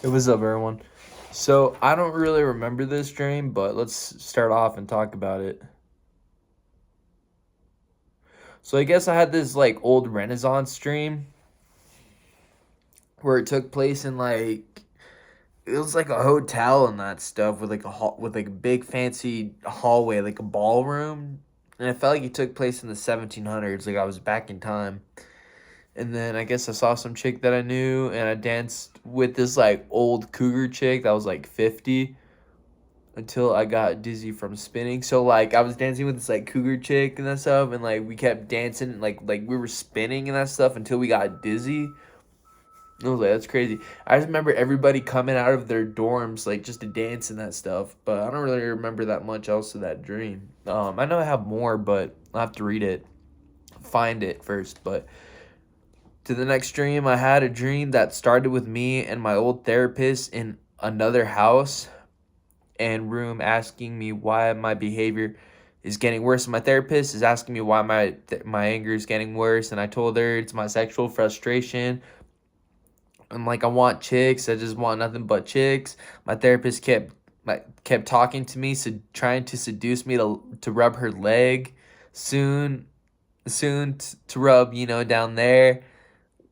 It was up, everyone. So I don't really remember this dream, but let's start off and talk about it. So I guess I had this like old Renaissance dream where it took place in like it was like a hotel and that stuff with like with like a big fancy hallway, like a ballroom, and it felt like it took place in the 1700s, like I was back in time. And then I guess I saw some chick that I knew, and I danced with this like old cougar chick that was like 50 until I got dizzy from spinning. So like I was dancing with this like cougar chick and that stuff, and like we kept dancing and like we were spinning and that stuff until we got dizzy. I was like, that's crazy. I just remember everybody coming out of their dorms like just to dance and that stuff, but I don't really remember that much else of that dream. I know I have more, but I'll have to read it, find it first. But to the next dream, I had a dream that started with me and my old therapist in another house and room asking me why my behavior is getting worse. My therapist is asking me why my anger is getting worse, and I told her it's my sexual frustration. I'm like, I want chicks. I just want nothing but chicks. My therapist kept talking to me, so trying to seduce me to rub her leg, soon to rub down there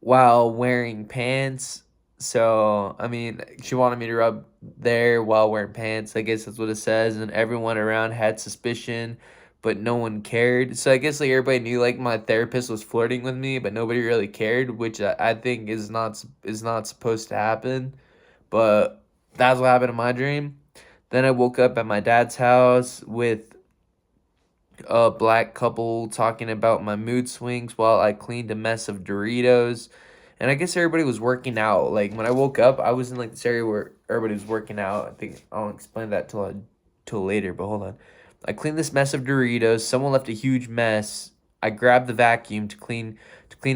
while wearing pants. So, I mean, she wanted me to rub there while wearing pants. I guess that's what it says. And everyone around had suspicion, but no one cared. So I guess like everybody knew like my therapist was flirting with me, but nobody really cared, which I think is not supposed to happen. But that's what happened in my dream. Then I woke up at my dad's house with a black couple talking about my mood swings while I cleaned a mess of Doritos. And I guess everybody was working out. Like when I woke up, I was in like this area where everybody was working out. I think I'll explain that till later, but hold on. I cleaned this mess of Doritos. Someone left a huge mess. I grabbed the vacuum to clean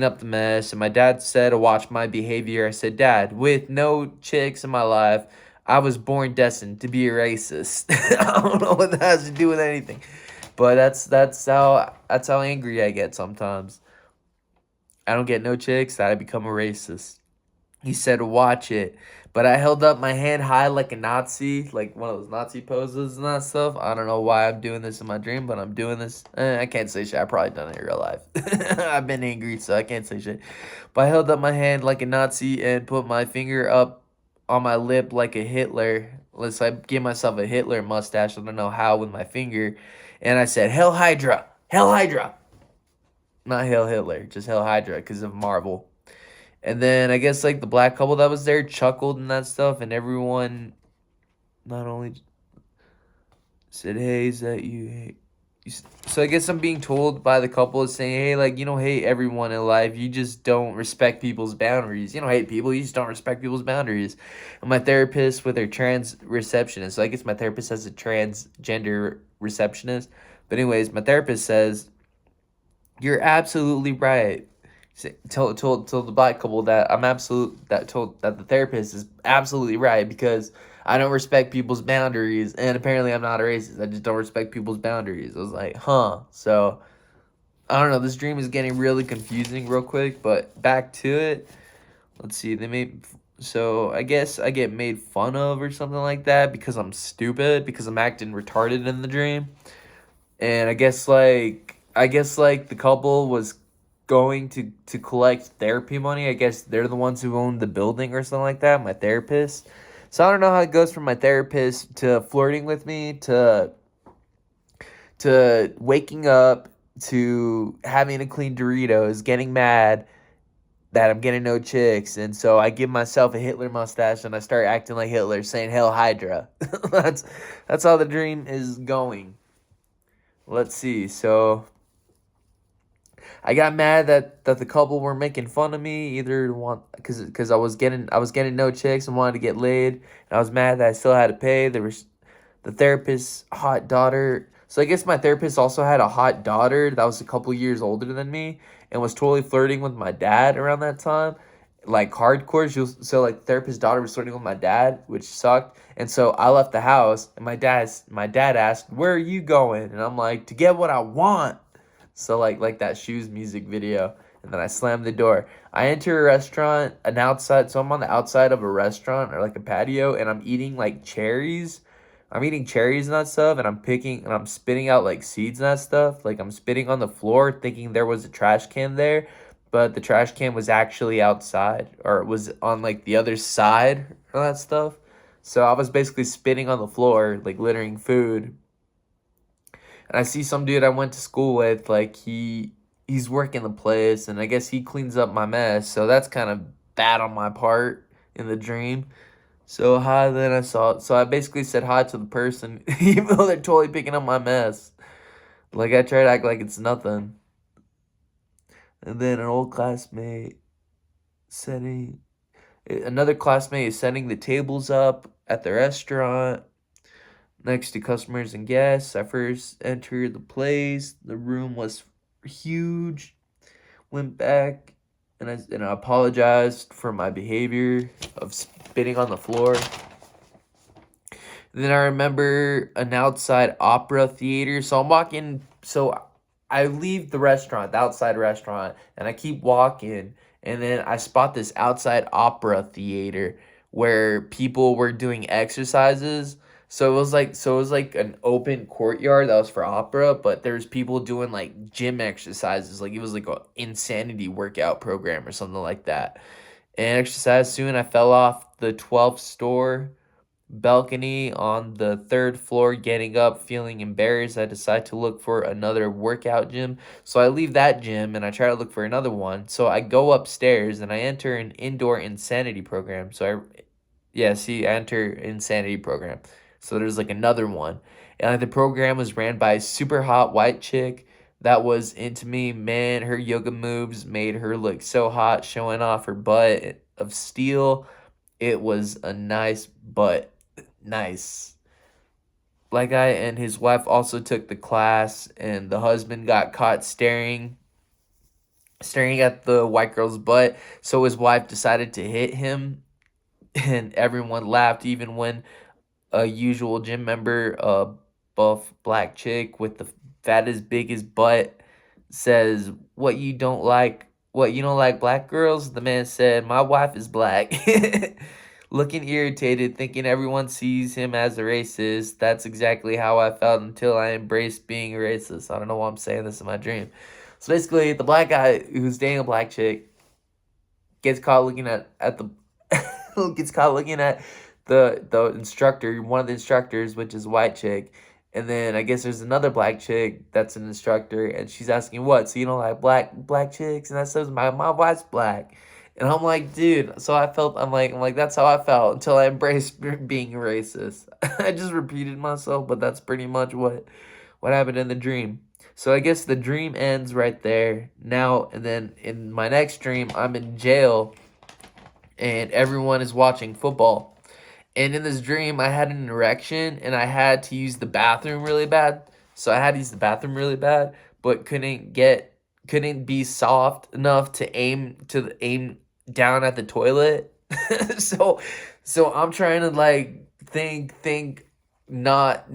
up the mess, and my dad said to watch my behavior. I said, "Dad, with no chicks in my life, I was born destined to be a racist." I don't know what that has to do with anything. But that's how angry I get sometimes. I don't get no chicks, I become a racist. He said, "Watch it." But I held up my hand high like a Nazi, like one of those Nazi poses and that stuff. I don't know why I'm doing this in my dream, but I'm doing this. I can't say shit. I probably done it in real life. I've been angry, so I can't say shit. But I held up my hand like a Nazi and put my finger up on my lip like a Hitler. Let's I give myself a Hitler mustache. I don't know how with my finger. And I said, "Hell Hydra! Hell Hydra!" Not Hail Hitler, just Hail Hydra because of Marvel. And then I guess like the black couple that was there chuckled and that stuff, and everyone not only said, "Hey, is that you?" Hey. So I guess I'm being told by the couple is saying, "Hey, like you don't hate everyone in life. You just don't respect people's boundaries. You don't hate people. You just don't respect people's boundaries." And my therapist with her trans receptionist. So I guess my therapist has a transgender receptionist. But anyways, my therapist says you're absolutely right. Told the black couple that told that the therapist is absolutely right because I don't respect people's boundaries, and apparently I'm not a racist. I just don't respect people's boundaries. I was like, huh. So I don't know. This dream is getting really confusing real quick, but back to it. Let's see. So I guess I get made fun of or something like that because I'm stupid because I'm acting retarded in the dream. And I guess like the couple was going to collect therapy money. I guess they're the ones who own the building or something like that, my therapist. So I don't know how it goes from my therapist to flirting with me to waking up to having to clean Doritos, getting mad that I'm getting no chicks, and so I give myself a Hitler mustache and I start acting like Hitler, saying "Hell Hydra." that's that's how the dream is going. Let's see. So I got mad that the couple were making fun of me either want because I was getting no chicks and wanted to get laid, and I was mad that I still had to pay. There was the therapist's hot daughter. So I guess my therapist also had a hot daughter that was a couple years older than me and was totally flirting with my dad around that time. Like hardcore. So like the therapist's daughter was flirting with my dad, which sucked. And so I left the house and my dad asked, "Where are you going?" And I'm like, "To get what I want." So like that shoes music video. and then I slam the door. I enter a restaurant, an outside, so I'm on the outside of a restaurant or like a patio, and I'm eating like cherries. I'm eating cherries and that stuff, and I'm picking and I'm spitting out like seeds and that stuff. Like I'm spitting on the floor, thinking there was a trash can there, but the trash can was actually outside, or it was on like the other side of that stuff. So I was basically spitting on the floor, like littering food. And I see some dude I went to school with, like he's working the place, and I guess he cleans up my mess. So that's kind of bad on my part in the dream. So hi, then I saw it. So I basically said hi to the person, even though they're totally picking up my mess. Like I try to act like it's nothing. And then an old classmate setting, another classmate is setting the tables up at the restaurant next to customers and guests. I first entered the place. The room was huge. Went back and I apologized for my behavior of spitting on the floor. Then I remember an outside opera theater. So I'm walking. So I leave the restaurant, the outside restaurant, and I keep walking. And then I spot this outside opera theater where people were doing exercises. So it was like an open courtyard that was for opera, but there's people doing like gym exercises. Like it was like a insanity workout program or something like that. And exercise soon. I fell off the 12th store balcony on the third floor. Getting up, feeling embarrassed, I decide to look for another workout gym. So I leave that gym and I try to look for another one. So I go upstairs and I enter an indoor insanity program. I enter insanity program. So there's like another one. And like, the program was ran by a super hot white chick that was into me. Man, her yoga moves made her look so hot, showing off her butt of steel. It was a nice butt. Nice. Black guy and his wife also took the class, and the husband got caught staring at the white girl's butt. So his wife decided to hit him, and everyone laughed, even when a usual gym member, a buff black chick with the fattest, biggest butt, says, What, you don't like black girls?" The man said, "My wife is black." Looking irritated, thinking everyone sees him as a racist. That's exactly how I felt until I embraced being a racist. I don't know why I'm saying this in my dream. So basically, the black guy who's dating a black chick gets caught looking at the gets caught looking at the instructor, one of the instructors, which is a white chick. And then I guess there's another black chick that's an instructor, and she's asking, "What? So you don't like black chicks?" And that says, "My wife's black." And I'm like, dude. So I'm like, that's how I felt until I embraced being racist. I just repeated myself, but that's pretty much what happened in the dream. So I guess the dream ends right there. Now and then in my next dream, I'm in jail and everyone is watching football. And in this dream, I had an erection and I had to use the bathroom really bad. So I had to use the bathroom really bad, but couldn't be soft enough to aim down at the toilet. so so I'm trying to like think not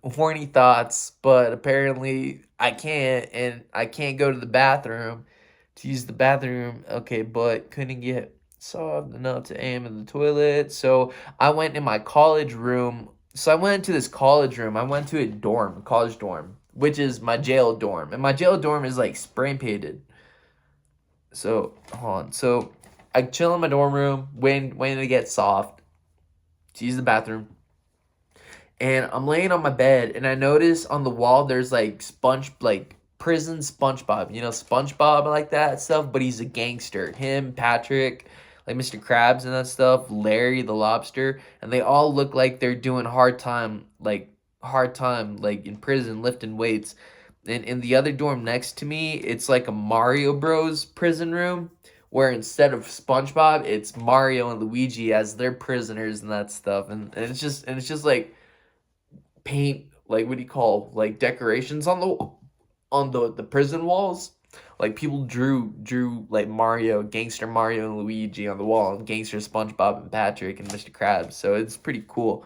horny thoughts, but apparently I can't, and I can't go to the bathroom to use the bathroom. Okay, but couldn't get soft enough to aim in the toilet. So I went in my college room. So I went into this college room. I went to a college dorm, which is my jail dorm. And my jail dorm is like spray painted. So hold on. So I chill in my dorm room, waiting to get soft to use the bathroom. And I'm laying on my bed, and I notice on the wall there's like prison SpongeBob, SpongeBob like that stuff, but he's a gangster. Him, Patrick, like Mr. Krabs and that stuff, Larry the lobster, and they all look like they're doing hard time like in prison lifting weights. And in the other dorm next to me, it's like a Mario Bros prison room, where instead of SpongeBob, it's Mario and Luigi as their prisoners and that stuff. And it's just like paint, like what do you call, like decorations on the prison walls. Like people drew like gangster Mario and Luigi on the wall, and gangster SpongeBob and Patrick and Mr. Krabs. So it's pretty cool.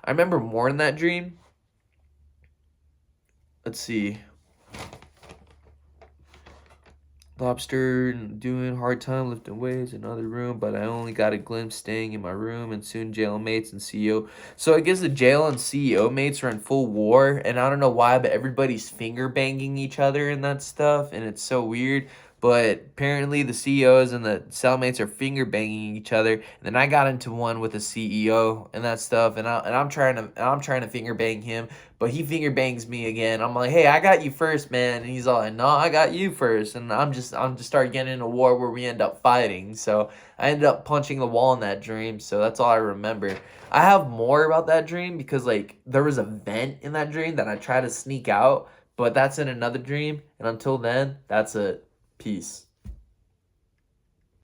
I remember more in that dream. Let's see. Lobster and doing hard time lifting weights in another room, but I only got a glimpse staying in my room and soon jail mates and CEO. So I guess the jail and CEO mates are in full war, and I don't know why, but everybody's finger banging each other and that stuff, and it's so weird. But apparently the CEOs and the cellmates are finger banging each other. And then I got into one with a CEO and that stuff, and I'm trying to finger bang him, but he finger bangs me again. I'm like, hey, I got you first, man. And he's all like, no, I got you first. And I'm just start getting in a war where we end up fighting. So I ended up punching the wall in that dream. So that's all I remember. I have more about that dream because like there was a vent in that dream that I tried to sneak out, but that's in another dream. And until then, that's it. Peace.